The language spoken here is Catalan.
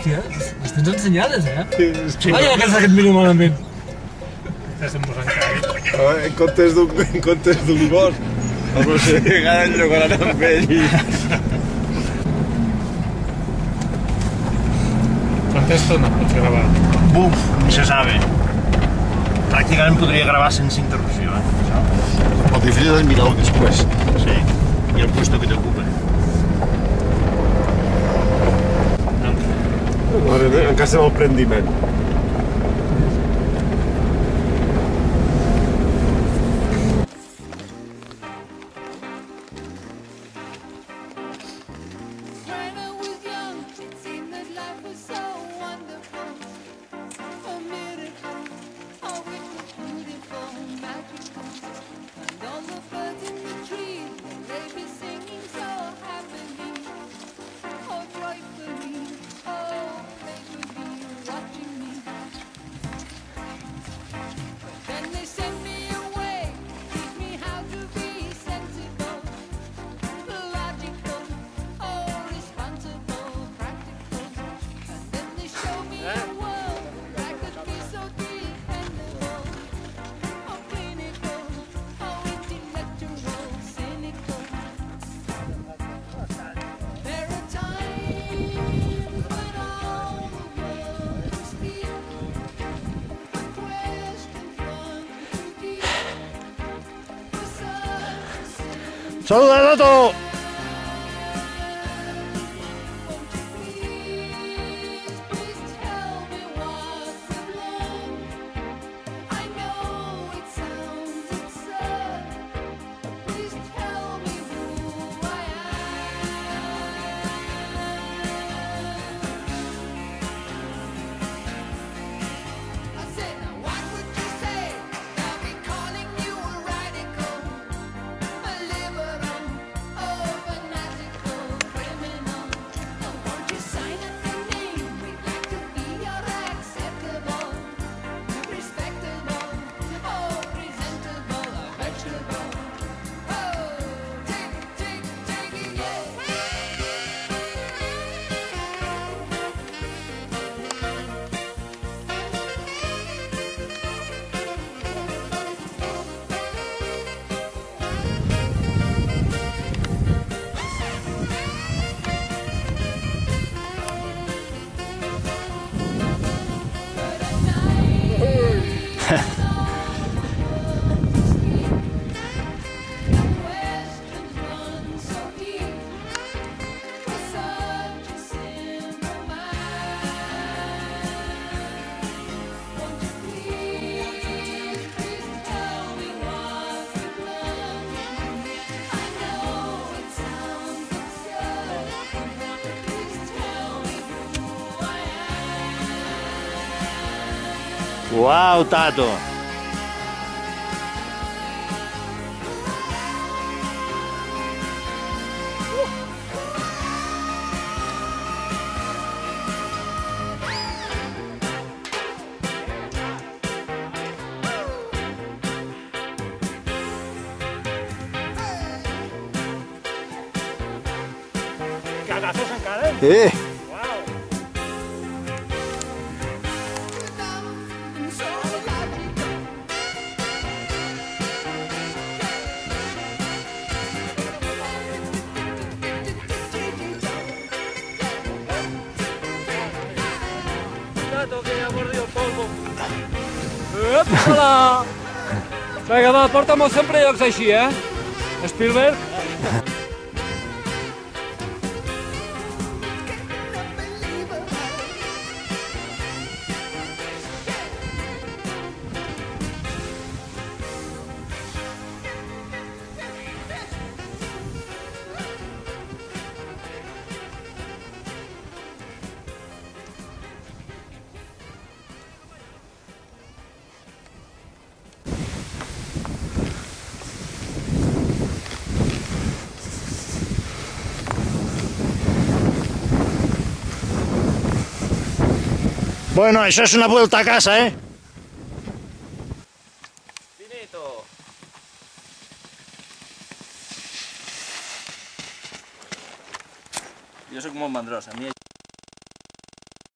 Hòstia, les tens ensenyades, Sí. Ai, que et miro malament. Estàs embosant caret. En comptes d'un gos, el Rossegada enllogaran amb ell i... Quanta estona pots gravar? Buf, ni se sabe. Pràcticament podria gravar sense interrupció, Lo difícil es mirar después. Sí, y el puesto que te ocupe. En casa del prendiment. ¡Saluda, Dato! ¡Wow, Tato! Cagazos encara, eh? Que ya ha mordido el polvo. Hola! Vinga, va, porta'm sempre llocs així, Spielberg. Bueno, això és una vuelta a casa, Finito. Jo sóc molt mandrós, a mi